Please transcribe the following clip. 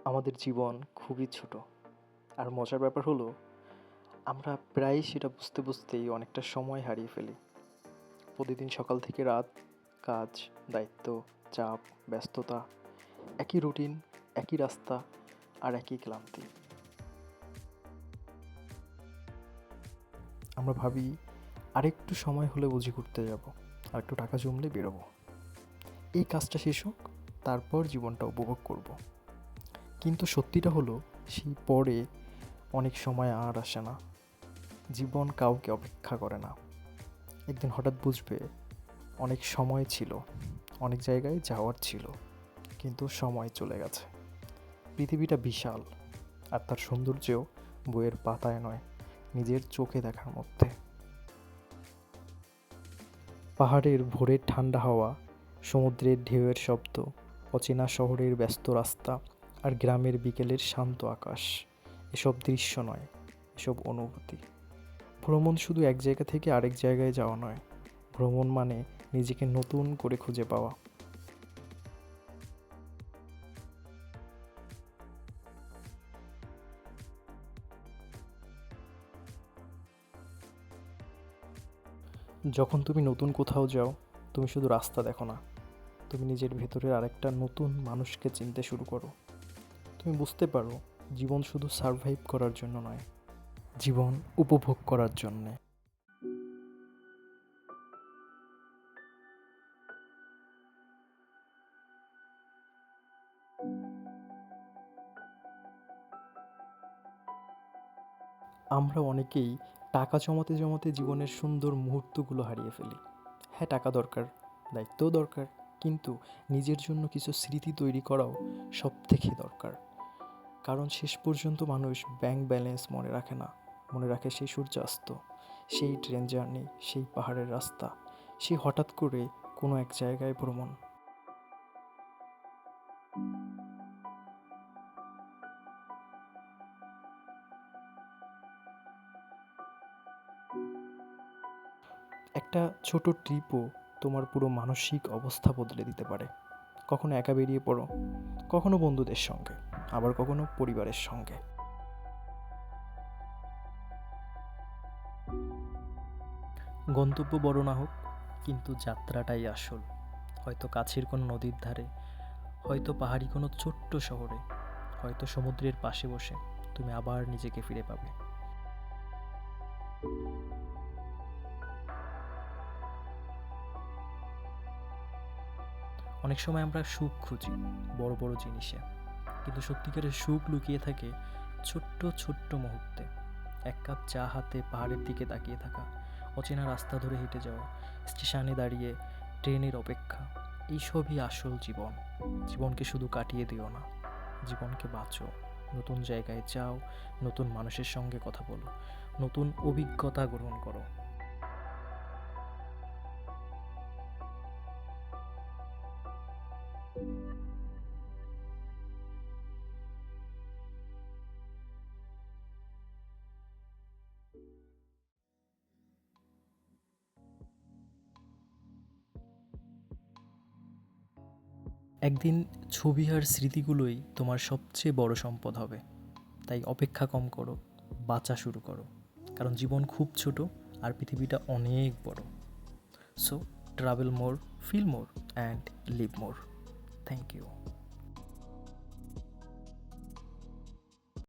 আমাদের জীবন খুবই ছোট। আর মজার ব্যাপার হলো আমরা প্রায়ই সেটা বুঝতে বুঝতেই অনেকটা সময় হারিয়ে ফেলি। প্রতিদিন সকাল থেকে রাত, কাজ, দায়িত্ব, চাপ, ব্যস্ততা, একই রুটিন, একই রাস্তা আর একই ক্লান্তি। আমরা ভাবি আরেকটু সময় হলে বুঝি ঘুরতে যাব, আরেকটু টাকা জমলে বেরোবো। এই কাজটা শেষ হোক, তারপর জীবনটা উপভোগ করব। কিন্তু সত্যিটা হলো সেই পরে অনেক সময় আর আসে না। জীবন কাউকে অপেক্ষা করে না। একদিন হঠাৎ বুঝবে অনেক সময় ছিল, অনেক জায়গায় যাওয়ার ছিল, কিন্তু সময় চলে গেছে। পৃথিবীটা বিশাল, আর তার সৌন্দর্যও বইয়ের পাতায় নয়, নিজের চোখে দেখার মধ্যে। পাহাড়ের ভোরের ঠান্ডা হাওয়া, সমুদ্রের ঢেউয়ের শব্দ, অচেনা শহরের ব্যস্ত রাস্তা আর গ্রামের বিকেলের শান্ত আকাশ, এসব দৃশ্য নয়, এসব অনুভূতি। ভ্রমণ শুধু এক জায়গা থেকে আরেক জায়গায় যাওয়া নয়, ভ্রমণ মানে নিজেকে নতুন করে খুঁজে পাওয়া। যখন তুমি নতুন কোথাও যাও, তুমি শুধু রাস্তা দেখো না, তুমি নিজের ভেতরের আরেকটা নতুন মানুষকে চিনতে শুরু করো। তুমি বুঝতে পারো জীবন শুধু সারভাইভ করার জন্য নয়, জীবন উপভোগ করার জন্যে। আমরা অনেকেই টাকা জমাতে জমাতে জীবনের সুন্দর মুহূর্তগুলো হারিয়ে ফেলি। হ্যাঁ, টাকা দরকার, দায়িত্বও দরকার, কিন্তু নিজের জন্য কিছু স্মৃতি তৈরি করাও সবথেকে দরকার। কারণ শেষ পর্যন্ত মানুষ ব্যাংক ব্যালেন্স মনে রাখে না, মনে রাখে সেই সূর্যাস্ত, সেই ট্রেন জার্নি, সেই পাহাড়ের রাস্তা, সেই হঠাৎ করে কোনো এক জায়গায় ভ্রমণ। একটা ছোট ট্রিপও তোমার পুরো মানসিক অবস্থা বদলে দিতে পারে। কখনো একা বেরিয়ে পড়ো, কখনো বন্ধুদের সঙ্গে, আবার কখনো পরিবারের সঙ্গে। গন্তব্য বড় না হোক, কিন্তু যাত্রাটাই আসল। হয়তো কাছের কোনো নদীর ধারে, হয়তো পাহাড়ি কোনো ছোট্ট শহরে, হয়তো সমুদ্রের পাশে বসে তুমি আবার নিজেকে ফিরে পাবে। অনেক সময় আমরা সুখ খুঁজি বড় বড় জিনিসে, কিন্তু সত্যিকারের সুখ লুকিয়ে থাকে ছোট্ট ছোট্ট মুহূর্তে। এক কাপ চা হাতে পাহাড়ের দিকে তাকিয়ে থাকা, অচেনা রাস্তা ধরে হেঁটে যাওয়া, স্টেশনে দাঁড়িয়ে ট্রেনের অপেক্ষা, এইসবই আসল জীবন। জীবনকে শুধু কাটিয়ে দিও না, জীবনকে বাঁচো। নতুন জায়গায় যাও, নতুন মানুষের সঙ্গে কথা বলো, নতুন অভিজ্ঞতা গ্রহণ করো। একদিন ছবি আর স্মৃতিগুলোই তোমার সবচেয়ে বড় সম্পদ হবে। তাই অপেক্ষা কম করো, বাঁচা শুরু করো। কারণ জীবন খুব ছোট, আর পৃথিবীটা অনেক বড়। So travel more, feel more and live more. Thank you.